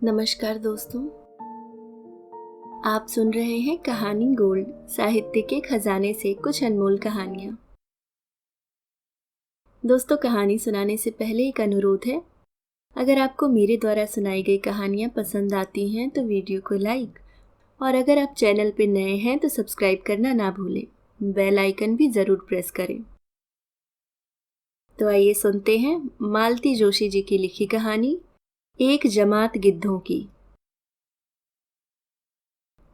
नमस्कार दोस्तों, आप सुन रहे हैं कहानी गोल्ड, साहित्य के खजाने से कुछ अनमोल कहानियाँ। दोस्तों, कहानी सुनाने से पहले एक अनुरोध है। अगर आपको मेरे द्वारा सुनाई गई कहानियाँ पसंद आती हैं तो वीडियो को लाइक, और अगर आप चैनल पर नए हैं तो सब्सक्राइब करना ना भूलें। बेल आइकन भी ज़रूर प्रेस करें। तो आइए सुनते हैं मालती जोशी जी की लिखी कहानी, एक जमात गिद्धों की।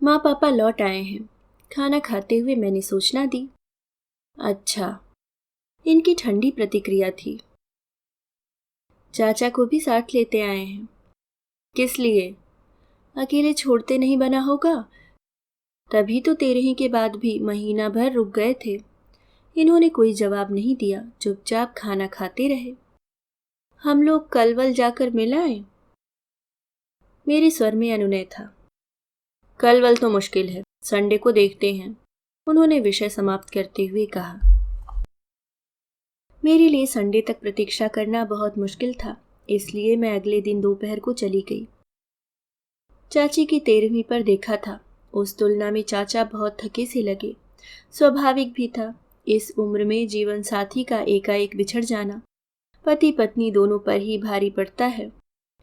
माँ पापा लौट आए हैं। खाना खाते हुए मैंने सूचना दी। अच्छा, इनकी ठंडी प्रतिक्रिया थी। चाचा को भी साथ लेते आए हैं। किस लिए? अकेले छोड़ते नहीं बना होगा। तभी तो 13 के बाद भी महीना भर रुक गए थे। इन्होंने कोई जवाब नहीं दिया, चुपचाप खाना खाते रहे। हम लोग कलवल जाकर मिल आए। मेरे स्वर में अनुनय था। कलवल तो मुश्किल है, संडे को देखते हैं, उन्होंने विषय समाप्त करते हुए कहा। मेरे लिए संडे तक प्रतीक्षा करना बहुत मुश्किल था, इसलिए मैं अगले दिन दोपहर को चली गई। चाची की 13वीं पर देखा था। उस तुलना में चाचा बहुत थके से लगे। स्वाभाविक भी था। इस उम्र में जीवन साथी का एकाएक बिछड़ जाना पति पत्नी दोनों पर ही भारी पड़ता है।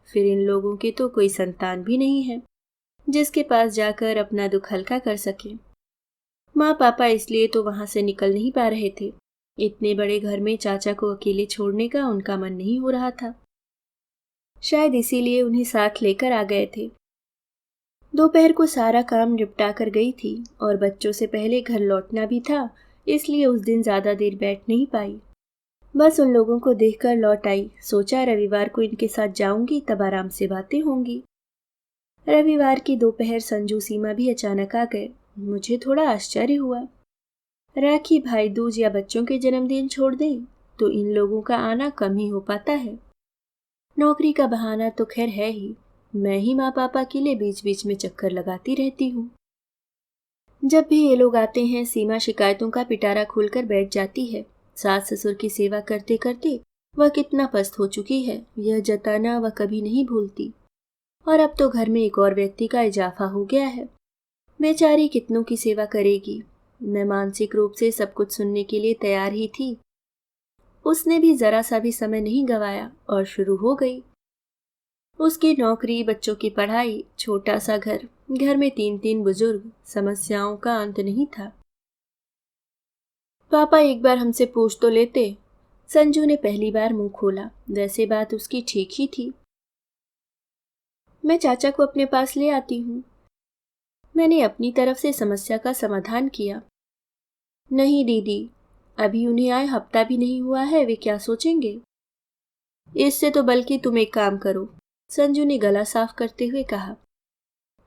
फिर इन लोगों के तो कोई संतान भी नहीं है जिसके पास जाकर अपना दुख हल्का कर सके। माँ पापा इसलिए तो वहां से निकल नहीं पा रहे थे। इतने बड़े घर में चाचा को अकेले छोड़ने का उनका मन नहीं हो रहा था। शायद इसीलिए उन्हें साथ लेकर आ गए थे। दोपहर को सारा काम निपटा कर गई थी और बच्चों से पहले घर लौटना भी था, इसलिए उस दिन ज्यादा देर बैठ नहीं पाई। बस उन लोगों को देखकर लौट आई। सोचा रविवार को इनके साथ जाऊंगी, तब आराम से बातें होंगी। रविवार की दोपहर संजू सीमा भी अचानक आ गए। मुझे थोड़ा आश्चर्य हुआ। राखी, भाई दूज या बच्चों के जन्मदिन छोड़ दें तो इन लोगों का आना कम ही हो पाता है। नौकरी का बहाना तो खैर है ही। मैं ही माँ पापा के लिए बीच बीच में चक्कर लगाती रहती हूँ। जब भी ये लोग आते हैं, सीमा शिकायतों का पिटारा खोलकर बैठ जाती है। सास ससुर की सेवा करते करते वह कितना पस्त हो चुकी है, यह जताना वह कभी नहीं भूलती। और अब तो घर में एक और व्यक्ति का इजाफा हो गया है। बेचारी कितनों की सेवा करेगी। मैं मानसिक रूप से सब कुछ सुनने के लिए तैयार ही थी। उसने भी जरा सा भी समय नहीं गवाया और शुरू हो गई। उसकी नौकरी, बच्चों की पढ़ाई, छोटा सा घर, घर में 3-3 बुजुर्ग, समस्याओं का अंत नहीं था। पापा एक बार हमसे पूछ तो लेते। संजू ने पहली बार मुंह खोला। वैसे बात उसकी ठीक ही थी। मैं चाचा को अपने पास ले आती हूँ। मैंने अपनी तरफ से समस्या का समाधान किया। नहीं दीदी, अभी उन्हें आए हफ्ता भी नहीं हुआ है, वे क्या सोचेंगे। इससे तो बल्कि तुम एक काम करो, संजू ने गला साफ करते हुए कहा।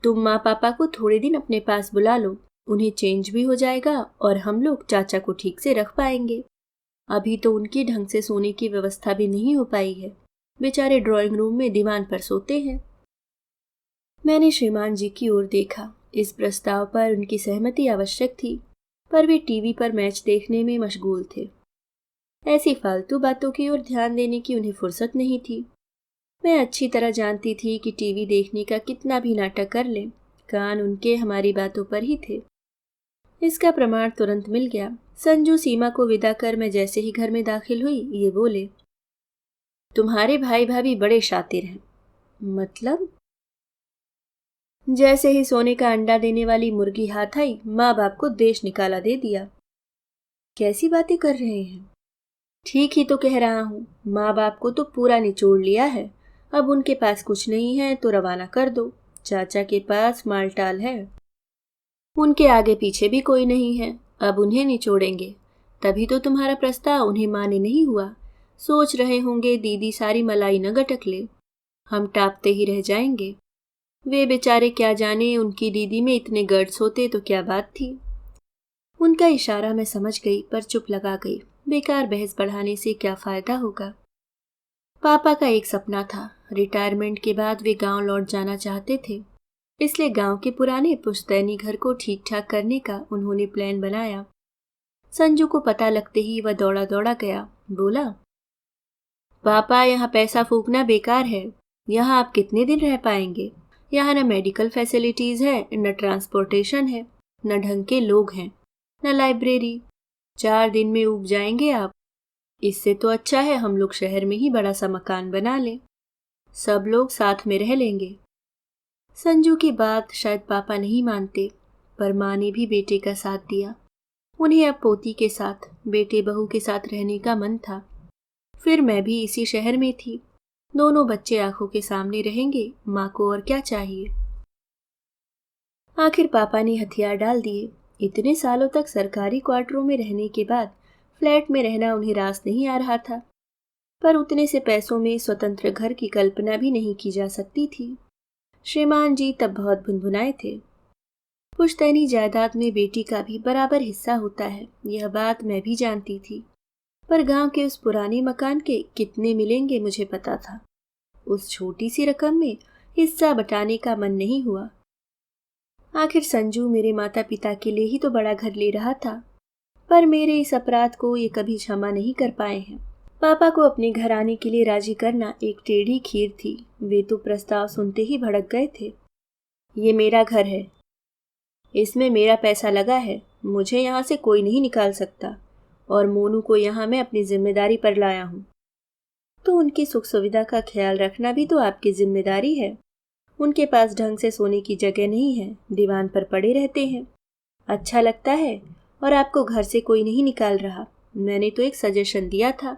तुम माँ पापा को थोड़े दिन अपने पास बुला लो, उन्हें चेंज भी हो जाएगा और हम लोग चाचा को ठीक से रख पाएंगे। अभी तो उनकी ढंग से सोने की व्यवस्था भी नहीं हो पाई है। बेचारे ड्राइंग रूम में दीवान पर सोते हैं। मैंने श्रीमान जी की ओर देखा। इस प्रस्ताव पर उनकी सहमति आवश्यक थी, पर वे टीवी पर मैच देखने में मशगूल थे। ऐसी फालतू बातों की ओर ध्यान देने की उन्हें फुर्सत नहीं थी। मैं अच्छी तरह जानती थी कि टीवी देखने का कितना भी नाटक कर लें, कान उनके हमारी बातों पर ही थे। इसका प्रमाण तुरंत मिल गया। संजू सीमा को विदा कर मैं जैसे ही घर में दाखिल हुई, ये बोले, तुम्हारे भाई भाभी बड़े शातिर हैं। मतलब? जैसे ही सोने का अंडा देने वाली मुर्गी हाथ आई, माँ बाप को देश निकाला दे दिया। कैसी बातें कर रहे हैं? ठीक ही तो कह रहा हूँ। माँ बाप को तो पूरा निचोड़ लिया है। अब उनके पास कुछ नहीं है तो रवाना कर दो। चाचा के पास मालटाल है, उनके आगे पीछे भी कोई नहीं है। अब उन्हें निचोड़ेंगे। तभी तो तुम्हारा प्रस्ताव उन्हें माने नहीं हुआ। सोच रहे होंगे दीदी सारी मलाई न गटक ले, हम टापते ही रह जाएंगे। वे बेचारे क्या जाने, उनकी दीदी में इतने गट्स होते तो क्या बात थी। उनका इशारा मैं समझ गई, पर चुप लगा गई। बेकार बहस बढ़ाने से क्या फायदा होगा। पापा का एक सपना था। रिटायरमेंट के बाद वे गांव लौट जाना चाहते थे, इसलिए गांव के पुराने पुश्तैनी घर को ठीक ठाक करने का उन्होंने प्लान बनाया। संजू को पता लगते ही वह दौड़ा दौड़ा गया। बोला, पापा यहाँ पैसा फूकना बेकार है। यहाँ आप कितने दिन रह पाएंगे? यहाँ न मेडिकल फैसिलिटीज है, न ट्रांसपोर्टेशन है, न ढंग के लोग हैं, न लाइब्रेरी। 4 दिन में ऊब जाएंगे आप। इससे तो अच्छा है हम लोग शहर में ही बड़ा सा मकान बना लें, सब लोग साथ में रह लेंगे। संजू की बात शायद पापा नहीं मानते, पर माँ ने भी बेटे का साथ दिया। उन्हें अब पोती के साथ, बेटे बहू के साथ रहने का मन था। फिर मैं भी इसी शहर में थी। दोनों बच्चे आंखों के सामने रहेंगे, माँ को और क्या चाहिए। आखिर पापा ने हथियार डाल दिए। इतने सालों तक सरकारी क्वार्टरों में रहने के बाद फ्लैट में रहना उन्हें रास नहीं आ रहा था, पर उतने से पैसों में स्वतंत्र घर की कल्पना भी नहीं की जा सकती थी। श्रीमान जी तब बहुत भुनभुनाए थे। पुश्तैनी जायदाद में बेटी का भी बराबर हिस्सा होता है, यह बात मैं भी जानती थी, पर गांव के उस पुराने मकान के कितने मिलेंगे मुझे पता था। उस छोटी सी रकम में हिस्सा बटाने का मन नहीं हुआ। आखिर संजू मेरे माता पिता के लिए ही तो बड़ा घर ले रहा था, पर मेरे इस अपराध को ये कभी क्षमा नहीं कर पाए हैं। पापा को अपने घर आने के लिए राजी करना एक टेढ़ी खीर थी। वे तो प्रस्ताव सुनते ही भड़क गए थे। ये मेरा घर है, इसमें मेरा पैसा लगा है, मुझे यहाँ से कोई नहीं निकाल सकता, और मोनू को यहाँ मैं अपनी जिम्मेदारी पर लाया हूँ। तो उनकी सुख सुविधा का ख्याल रखना भी तो आपकी जिम्मेदारी है। उनके पास ढंग से सोने की जगह नहीं है, दीवान पर पड़े रहते हैं। अच्छा लगता है, और आपको घर से कोई नहीं निकाल रहा। मैंने तो एक सजेशन दिया था,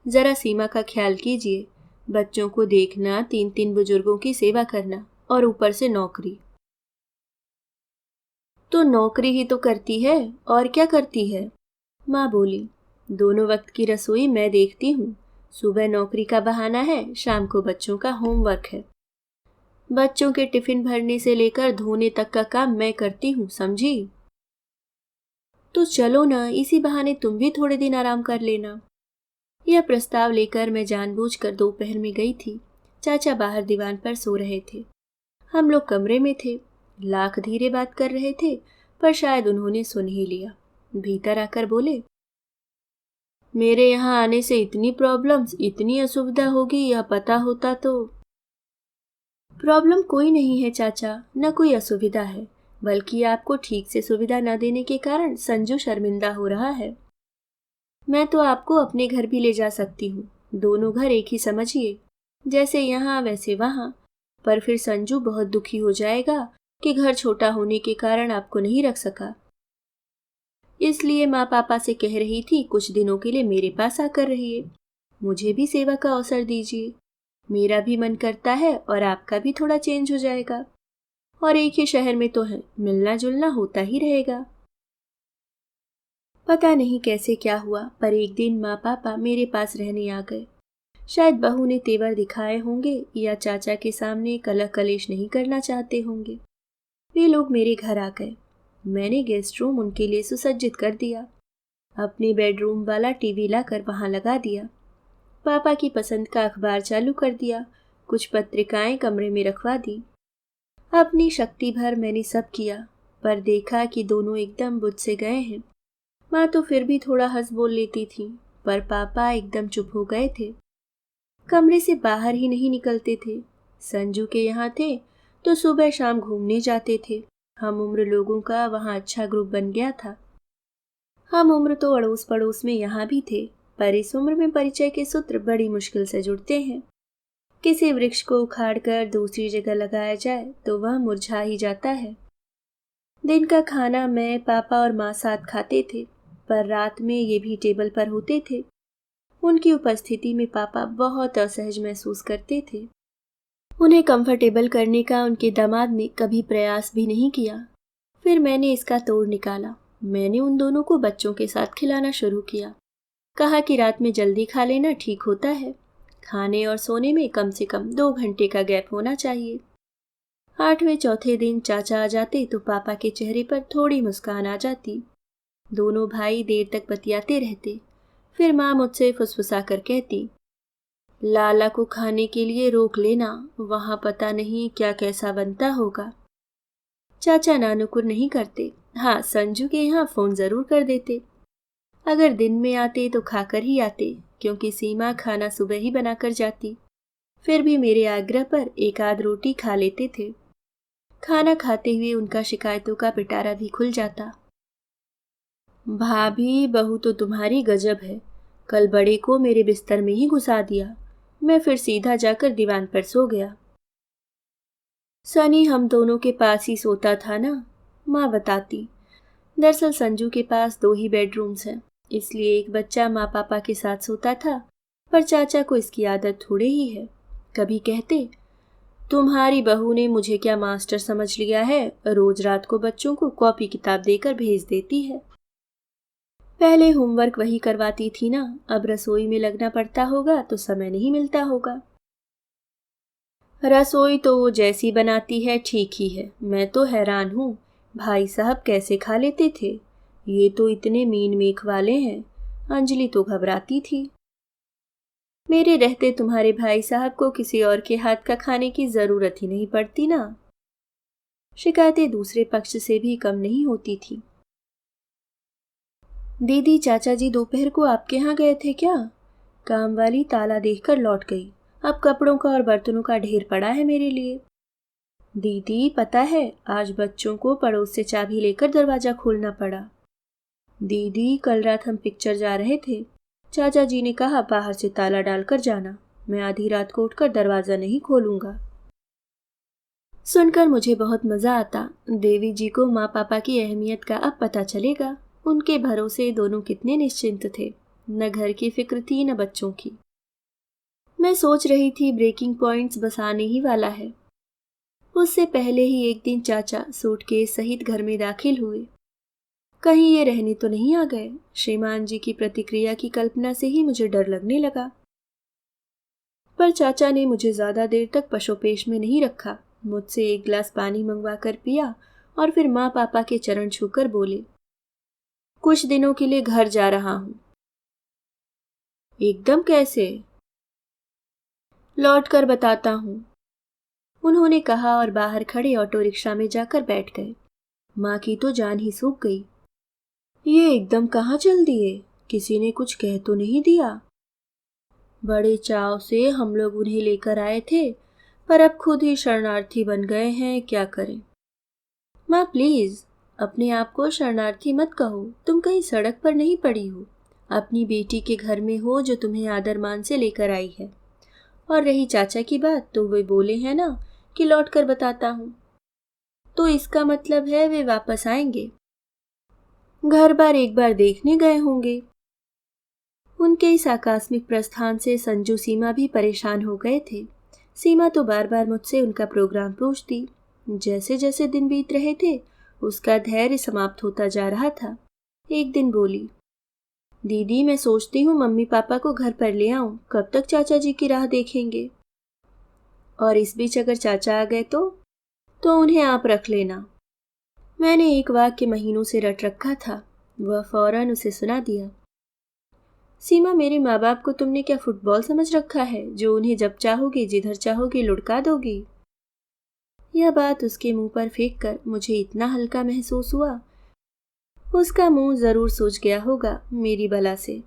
जरा सीमा का ख्याल कीजिए। बच्चों को देखना, 3-3 बुजुर्गों की सेवा करना, और ऊपर से नौकरी। तो नौकरी ही तो करती है, और क्या करती है? माँ बोली। दोनों वक्त की रसोई मैं देखती हूँ। सुबह नौकरी का बहाना है, शाम को बच्चों का होमवर्क है। बच्चों के टिफिन भरने से लेकर धोने तक का काम मैं करती हूँ, समझी? तो चलो ना, इसी बहाने तुम भी थोड़े दिन आराम कर लेना। यह प्रस्ताव लेकर मैं जानबूझकर दोपहर में गई थी। चाचा बाहर दीवान पर सो रहे थे। हम लोग कमरे में थे। लाख धीरे बात कर रहे थे, पर शायद उन्होंने सुन ही लिया। भीतर आकर बोले, मेरे यहाँ आने से इतनी प्रॉब्लम्स, इतनी असुविधा होगी, यह पता होता तो। प्रॉब्लम कोई नहीं है चाचा, न कोई असुविधा है, बल्कि आपको ठीक से सुविधा न देने के कारण संजू शर्मिंदा हो रहा है। मैं तो आपको अपने घर भी ले जा सकती हूँ, दोनों घर एक ही समझिए, जैसे यहाँ वैसे वहाँ। पर फिर संजू बहुत दुखी हो जाएगा कि घर छोटा होने के कारण आपको नहीं रख सका। इसलिए माँ पापा से कह रही थी कुछ दिनों के लिए मेरे पास आकर रहिए, मुझे भी सेवा का अवसर दीजिए। मेरा भी मन करता है और आपका भी थोड़ा चेंज हो जाएगा, और एक ही शहर में तो है, मिलना जुलना होता ही रहेगा। पता नहीं कैसे क्या हुआ, पर एक दिन माँ पापा मेरे पास रहने आ गए। शायद बहू ने तेवर दिखाए होंगे, या चाचा के सामने कलह कलेश नहीं करना चाहते होंगे। वे लोग मेरे घर आ गए। मैंने गेस्ट रूम उनके लिए सुसज्जित कर दिया। अपने बेडरूम वाला टीवी लाकर वहां लगा दिया। पापा की पसंद का अखबार चालू कर दिया। कुछ पत्रिकाएं कमरे में रखवा दी। अपनी शक्ति भर मैंने सब किया, पर देखा कि दोनों एकदम बुझ से गए हैं। माँ तो फिर भी थोड़ा हंस बोल लेती थी, पर पापा एकदम चुप हो गए थे। कमरे से बाहर ही नहीं निकलते थे। संजू के यहाँ थे तो सुबह शाम घूमने जाते थे। हम उम्र लोगों का वहाँ अच्छा ग्रुप बन गया था। हम उम्र तो अड़ोस पड़ोस में यहाँ भी थे, पर इस उम्र में परिचय के सूत्र बड़ी मुश्किल से जुड़ते हैं। किसी वृक्ष को उखाड़कर दूसरी जगह लगाया जाए तो वह मुरझा ही जाता है। दिन का खाना मैं, पापा और माँ साथ खाते थे, पर रात में ये भी टेबल पर होते थे। उनकी उपस्थिति में पापा बहुत असहज महसूस करते थे। उन्हें कंफर्टेबल करने का उनके दामाद ने कभी प्रयास भी नहीं किया। फिर मैंने इसका तोड़ निकाला। मैंने उन दोनों को बच्चों के साथ खिलाना शुरू किया। कहा कि रात में जल्दी खा लेना ठीक होता है। खाने और सोने में कम से कम 2 घंटे का गैप होना चाहिए। 8वें चौथे दिन चाचा आ जाते तो पापा के चेहरे पर थोड़ी मुस्कान आ जाती। दोनों भाई देर तक बतियाते रहते। फिर माँ मुझसे फुसफुसा कर कहती, लाला को खाने के लिए रोक लेना, वहाँ पता नहीं क्या कैसा बनता होगा। चाचा नानुकुर नहीं करते। हाँ, संजू के यहाँ फोन जरूर कर देते। अगर दिन में आते तो खाकर ही आते, क्योंकि सीमा खाना सुबह ही बनाकर जाती। फिर भी मेरे आग्रह पर एक आध रोटी खा लेते थे। खाना खाते हुए उनका शिकायतों का पिटारा भी खुल जाता। भाभी, बहू तो तुम्हारी गजब है। कल बड़े को मेरे बिस्तर में ही घुसा दिया। मैं फिर सीधा जाकर दीवान पर सो गया। सनी हम दोनों के पास ही सोता था ना, माँ बताती। दरअसल संजू के पास 2 ही बेडरूम्स हैं, इसलिए एक बच्चा माँ पापा के साथ सोता था, पर चाचा को इसकी आदत थोड़े ही है। कभी कहते, तुम्हारी बहू ने मुझे क्या मास्टर समझ लिया है, रोज रात को बच्चों को कॉपी किताब देकर भेज देती है। पहले होमवर्क वही करवाती थी ना, अब रसोई में लगना पड़ता होगा तो समय नहीं मिलता होगा। रसोई तो वो जैसी बनाती है ठीक ही है, मैं तो हैरान हूँ। भाई साहब कैसे खा लेते थे, ये तो इतने मीन मेख वाले हैं। अंजलि तो घबराती थी। मेरे रहते तुम्हारे भाई साहब को किसी और के हाथ का खाने की जरूरत ही नहीं पड़ती ना। शिकायतें दूसरे पक्ष से भी कम नहीं होती थी। दीदी, चाचा जी दोपहर को आपके यहाँ गए थे क्या? काम वाली ताला देखकर लौट गई। अब कपड़ों का और बर्तनों का ढेर पड़ा है मेरे लिए। दीदी, पता है आज बच्चों को पड़ोस से चाबी लेकर दरवाजा खोलना पड़ा। दीदी, कल रात हम पिक्चर जा रहे थे, चाचा जी ने कहा बाहर से ताला डालकर जाना। मैं आधी रात को उठकर दरवाजा नहीं खोलूंगा। सुनकर मुझे बहुत मजा आता। देवी जी को माँ पापा की अहमियत का अब पता चलेगा। उनके भरोसे दोनों कितने निश्चिंत थे, न घर की फिक्र थी न बच्चों की। मैं सोच रही थी ब्रेकिंग पॉइंट्स बस आने ही वाला है। उससे पहले ही एक दिन चाचा सूटकेस सहित घर में दाखिल हुए। कहीं ये रहने तो नहीं आ गए। श्रीमान जी की प्रतिक्रिया की कल्पना से ही मुझे डर लगने लगा। पर चाचा ने मुझे ज्यादा देर तक पशोपेश में नहीं रखा। मुझसे एक गिलास पानी मंगवा कर पिया और फिर माँ पापा के चरण छूकर बोले, कुछ दिनों के लिए घर जा रहा हूं। एकदम कैसे? लौट कर बताता हूं, उन्होंने कहा और बाहर खड़े ऑटो रिक्शा में जाकर बैठ गए। माँ की तो जान ही सूख गई। ये एकदम कहाँ चल दिए? किसी ने कुछ कह तो नहीं दिया? बड़े चाव से हम लोग उन्हें लेकर आए थे, पर अब खुद ही शरणार्थी बन गए हैं, क्या करें। माँ प्लीज, अपने आप को शरणार्थी मत कहो। तुम कहीं सड़क पर नहीं पड़ी हो, अपनी बेटी के घर में हो जो तुम्हें आदर मान से लेकर आई है। और रही चाचा की बात, तो वे बोले हैं ना कि लौट कर बताता हूँ, तो इसका मतलब है वे वापस आएंगे। घर बार एक बार देखने गए होंगे। उनके इस आकस्मिक प्रस्थान से संजू सीमा भी परेशान हो गए थे। सीमा तो बार बार मुझसे उनका प्रोग्राम पूछती। जैसे जैसे दिन बीत रहे थे उसका धैर्य समाप्त होता जा रहा था। एक दिन बोली, दीदी मैं सोचती हूँ मम्मी पापा को घर पर ले आऊं, कब तक चाचा जी की राह देखेंगे। और इस बीच अगर चाचा आ गए तो उन्हें आप रख लेना। मैंने एक वाक्य महीनों से रट रखा था, वह फौरन उसे सुना दिया। सीमा, मेरे माँ बाप को तुमने क्या फुटबॉल समझ रखा है जो उन्हें जब चाहोगी जिधर चाहोगी लुढ़का दोगी। यह बात उसके मुंह पर फेंक कर मुझे इतना हल्का महसूस हुआ। उसका मुंह जरूर सूज गया होगा मेरी बला से।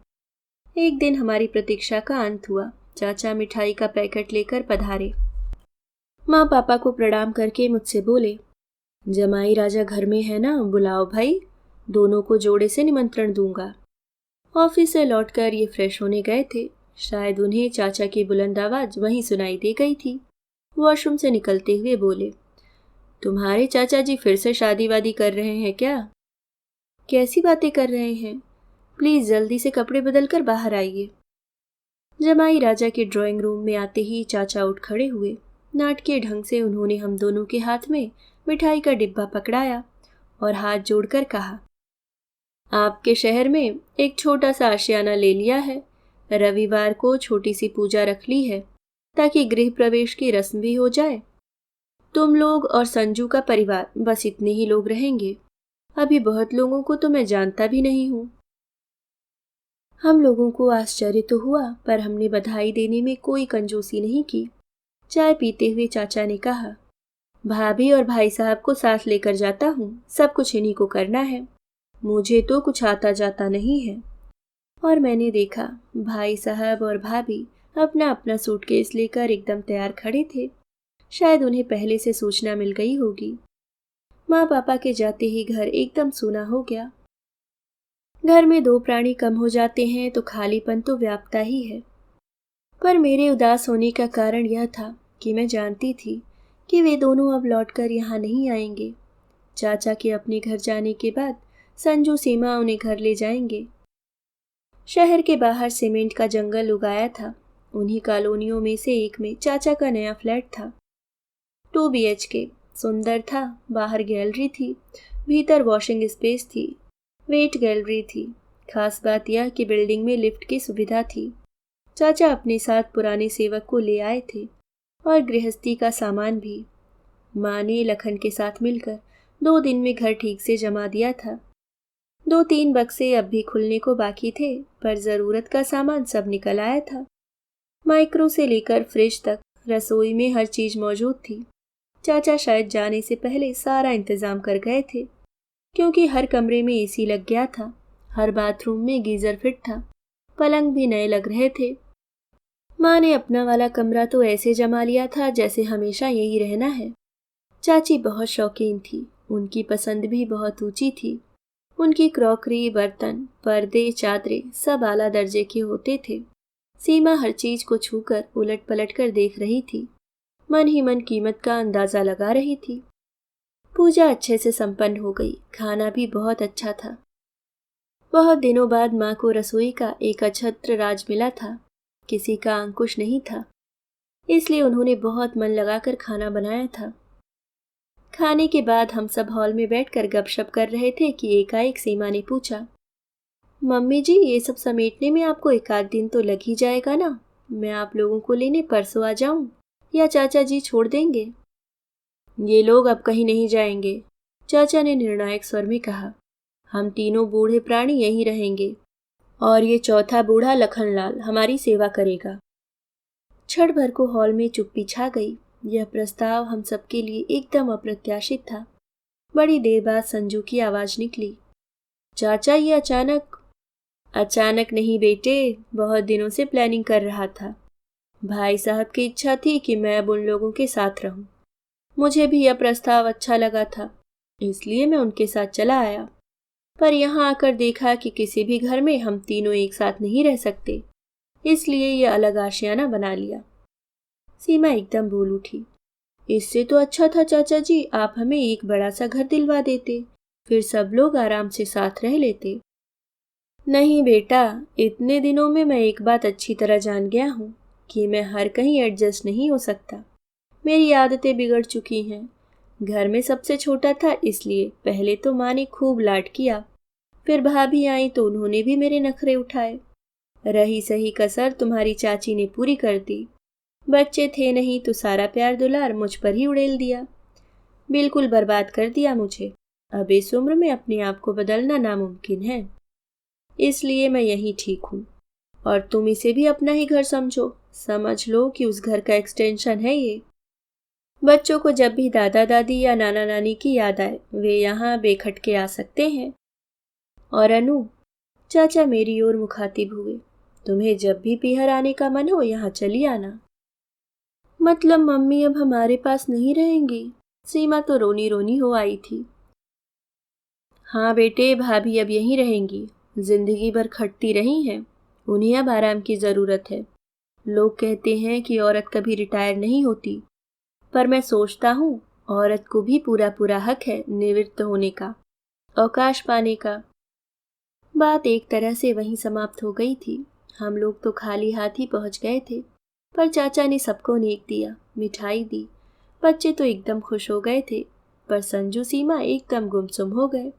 एक दिन हमारी प्रतीक्षा का अंत हुआ। चाचा मिठाई का पैकेट लेकर पधारे। माँ पापा को प्रणाम करके मुझसे बोले, जमाई राजा घर में है ना, बुलाओ भाई, दोनों को जोड़े से निमंत्रण दूंगा। ऑफिस से लौटकर ये फ्रेश होने गए थे। शायद उन्हें चाचा की बुलंद आवाज वहीं सुनाई दे गई थी। वॉशरूम से निकलते हुए बोले, तुम्हारे चाचा जी फिर से शादी वादी कर रहे हैं क्या? कैसी बातें कर रहे हैं? प्लीज जल्दी से कपड़े बदल कर बाहर आइए। जमाई राजा के ड्राइंग रूम में आते ही चाचा उठ खड़े हुए। नाटकीय ढंग से उन्होंने हम दोनों के हाथ में मिठाई का डिब्बा पकड़ाया और हाथ जोड़कर कहा, आपके शहर में एक छोटा सा आशियाना ले लिया है। रविवार को छोटी सी पूजा रख ली है ताकि गृह प्रवेश की रस्म भी हो जाए। तुम लोग और संजू का परिवार, बस इतने ही लोग रहेंगे। अभी बहुत लोगों को तो मैं जानता भी नहीं हूँ। हम लोगों को आश्चर्य तो हुआ, पर हमने बधाई देने में कोई कंजूसी नहीं की। चाय पीते हुए चाचा ने कहा, भाभी और भाई साहब को साथ लेकर जाता हूँ, सब कुछ इन्हीं को करना है। मुझे तो कुछ आता जाता नहीं है। और मैंने देखा भाई साहब और भाभी अपना अपना सूटकेस लेकर एकदम तैयार खड़े थे। शायद उन्हें पहले से सूचना मिल गई होगी। माँ पापा के जाते ही घर एकदम सूना हो गया। घर में दो प्राणी कम हो जाते हैं तो खालीपन तो व्यापता ही है। पर मेरे उदास होने का कारण यह था कि मैं जानती थी कि वे दोनों अब लौटकर यहाँ नहीं आएंगे। चाचा के अपने घर जाने के बाद संजू सीमा उन्हें घर ले जाएंगे। शहर के बाहर सीमेंट का जंगल उगाया था। उन्हीं कॉलोनियों में से एक में चाचा का नया फ्लैट था। 2 BHK, सुंदर था। बाहर गैलरी थी, भीतर वॉशिंग स्पेस थी, वेट गैलरी थी। खास बात यह कि बिल्डिंग में लिफ्ट की सुविधा थी। चाचा अपने साथ पुराने सेवक को ले आए थे और गृहस्थी का सामान भी। माँ ने लखन के साथ मिलकर 2 दिन में घर ठीक से जमा दिया था। 2-3 बक्से अब भी खुलने को बाकी थे, पर जरूरत का सामान सब निकल आया था। माइक्रो से लेकर फ्रिज तक रसोई में हर चीज मौजूद थी। चाचा शायद जाने से पहले सारा इंतजाम कर गए थे, क्योंकि हर कमरे में AC लग गया था। हर बाथरूम में गीजर फिट था। पलंग भी नए लग रहे थे। माँ ने अपना वाला कमरा तो ऐसे जमा लिया था जैसे हमेशा यही रहना है। चाची बहुत शौकीन थी। उनकी पसंद भी बहुत ऊंची थी। उनकी क्रॉकरी, बर्तन, पर्दे, चादरें सब आला दर्जे के होते थे। सीमा हर चीज को छूकर उलट पलट कर देख रही थी। मन ही मन कीमत का अंदाजा लगा रही थी। पूजा अच्छे से संपन्न हो गई। खाना भी बहुत अच्छा था। बहुत दिनों बाद माँ को रसोई का एक अछत्र राज मिला था। किसी का अंकुश नहीं था, इसलिए उन्होंने बहुत मन लगाकर खाना बनाया था। खाने के बाद हम सब हॉल में बैठकर गपशप कर रहे थे कि एकाएक सीमा ने पूछा, मम्मी जी, ये सब समेटने में आपको 1 आध दिन तो लग ही जाएगा ना? मैं आप लोगों को लेने परसों आ जाऊं या चाचा जी छोड़ देंगे? ये लोग अब कहीं नहीं जाएंगे, चाचा ने निर्णायक स्वर में कहा। हम तीनों बूढ़े प्राणी यहीं रहेंगे और ये चौथा बूढ़ा लखनलाल हमारी सेवा करेगा। क्षण भर को हॉल में चुप्पी छा गई। यह प्रस्ताव हम सबके लिए एकदम अप्रत्याशित था। बड़ी देर बाद संजू की आवाज निकली, चाचा ये अचानक? अचानक नहीं बेटे, बहुत दिनों से प्लानिंग कर रहा था। भाई साहब की इच्छा थी कि मैं अब उन लोगों के साथ रहूं। मुझे भी यह प्रस्ताव अच्छा लगा था, इसलिए मैं उनके साथ चला आया। पर यहाँ आकर देखा कि किसी भी घर में हम तीनों एक साथ नहीं रह सकते, इसलिए ये अलग आशियाना बना लिया। सीमा एकदम बोल उठी, इससे तो अच्छा था चाचा जी आप हमें एक बड़ा सा घर दिलवा देते, फिर सब लोग आराम से साथ रह लेते। नहीं बेटा, इतने दिनों में मैं एक बात अच्छी तरह जान गया हूँ कि मैं हर कहीं एडजस्ट नहीं हो सकता। मेरी आदतें बिगड़ चुकी हैं। घर में सबसे छोटा था, इसलिए पहले तो माँ ने खूब लाड किया, फिर भाभी आई तो उन्होंने भी मेरे नखरे उठाए। रही सही कसर तुम्हारी चाची ने पूरी कर दी। बच्चे थे नहीं तो सारा प्यार दुलार मुझ पर ही उड़ेल दिया। बिल्कुल बर्बाद कर दिया मुझे। अब इस उम्र में अपने आप को बदलना नामुमकिन है, इसलिए मैं यहीं ठीक हूँ। और तुम इसे भी अपना ही घर समझो। समझ लो कि उस घर का एक्सटेंशन है ये। बच्चों को जब भी दादा दादी या नाना नानी की याद आए, वे यहाँ बेखटके आ सकते हैं। और अनु, चाचा मेरी ओर मुखातिब हुए, तुम्हें जब भी पीहर आने का मन हो यहाँ चली आना। मतलब मम्मी अब हमारे पास नहीं रहेंगी? सीमा तो रोनी रोनी हो आई थी। हाँ बेटे, भाभी अब यहीं रहेंगी। जिंदगी भर खटती रही हैं, उन्हें अब आराम की जरूरत है। लोग कहते हैं कि औरत कभी रिटायर नहीं होती, पर मैं सोचता हूँ औरत को भी पूरा पूरा हक है निवृत्त होने का, अवकाश पाने का। बात एक तरह से वहीं समाप्त हो गई थी। हम लोग तो खाली हाथ ही पहुंच गए थे, पर चाचा ने सबको नेक दिया, मिठाई दी। बच्चे तो एकदम खुश हो गए थे, पर संजू सीमा एकदम गुमसुम हो गए।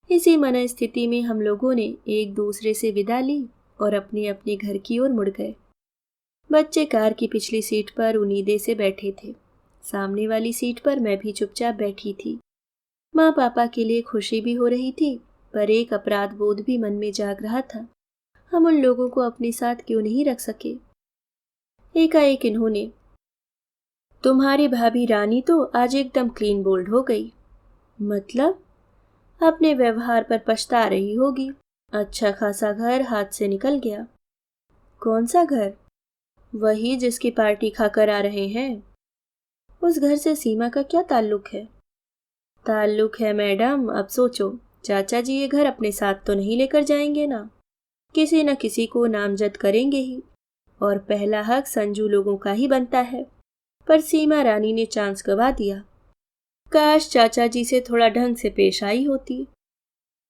इसी मनस्थिति में हम लोगों ने एक दूसरे से विदा ली और अपने अपने घर की ओर मुड़ गए। बच्चे कार की पिछली सीट पर उम्मीदे से बैठे थे। सामने वाली सीट पर मैं भी चुपचाप बैठी थी। माँ पापा के लिए खुशी भी हो रही थी, पर एक अपराध बोध भी मन में जाग रहा था। हम उन लोगों को अपने साथ क्यों नहीं रख सके? एकाएक इन्होंने, तुम्हारी भाभी रानी तो आज एकदम क्लीन बोल्ड हो गई। मतलब? अपने व्यवहार पर पछता रही होगी। अच्छा खासा घर हाथ से निकल गया। कौन सा घर? वही जिसकी पार्टी खाकर आ रहे हैं। उस घर से सीमा का क्या ताल्लुक है? ताल्लुक है मैडम, अब सोचो, चाचा जी ये घर अपने साथ तो नहीं लेकर जाएंगे ना, किसी न किसी को नामजद करेंगे ही, और पहला हक संजू लोगों का ही बनता है। पर सीमा रानी ने चांस गवा दिया। काश चाचा जी से थोड़ा ढंग से पेश आई होती।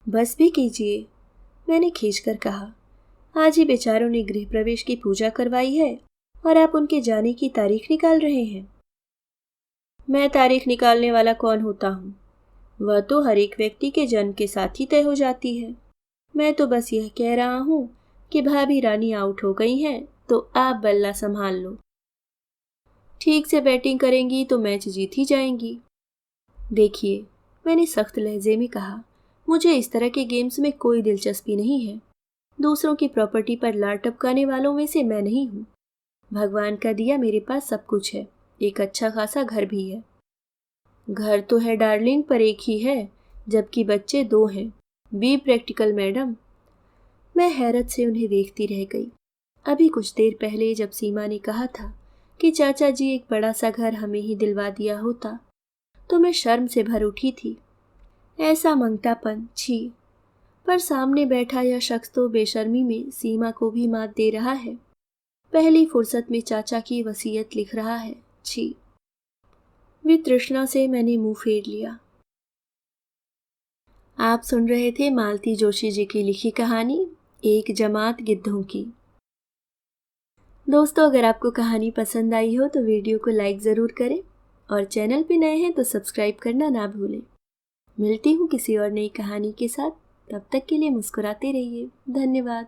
बस भी कीजिए, मैंने खींचकर कहा। आज ही बेचारों ने गृह प्रवेश की पूजा करवाई है और आप उनके जाने की तारीख निकाल रहे हैं। मैं तारीख निकालने वाला कौन होता हूँ? वह तो हर एक व्यक्ति के जन्म के साथ ही तय हो जाती है। मैं तो बस यह कह रहा हूँ कि भाभी रानी आउट हो गई हैं, तो आप बल्ला संभाल लो। ठीक से बैटिंग करेंगी तो मैच जीत ही जाएंगी। देखिए, मैंने सख्त लहजे में कहा, मुझे इस तरह के गेम्स में कोई दिलचस्पी नहीं है। दूसरों की प्रॉपर्टी पर लार टपकाने वालों में से मैं नहीं हूँ। भगवान का दिया मेरे पास सब कुछ है, एक अच्छा खासा घर भी है। घर तो है डार्लिंग, पर एक ही है, जबकि बच्चे दो हैं। Be practical madam. मैं हैरत से उन्हें देखती रह गई। अभी कुछ देर पहले जब सीमा ने कहा था कि चाचा जी एक बड़ा सा घर हमें ही दिलवा दिया होता, तो मैं शर्म से भर उठी थी। ऐसा मंगतापन, छी। पर सामने बैठा यह शख्स तो बेशर्मी में सीमा को भी मात दे रहा है। पहली फुर्सत में चाचा की वसीयत लिख रहा है, छी। वितृष्णा से मैंने मुंह फेर लिया। आप सुन रहे थे मालती जोशी जी की लिखी कहानी एक जमात गिद्धों की। दोस्तों, अगर आपको कहानी पसंद आई हो तो वीडियो को लाइक ज़रूर करें और चैनल पे नए हैं तो सब्सक्राइब करना ना भूलें। मिलती हूँ किसी और नई कहानी के साथ, तब तक के लिए मुस्कुराते रहिए। धन्यवाद।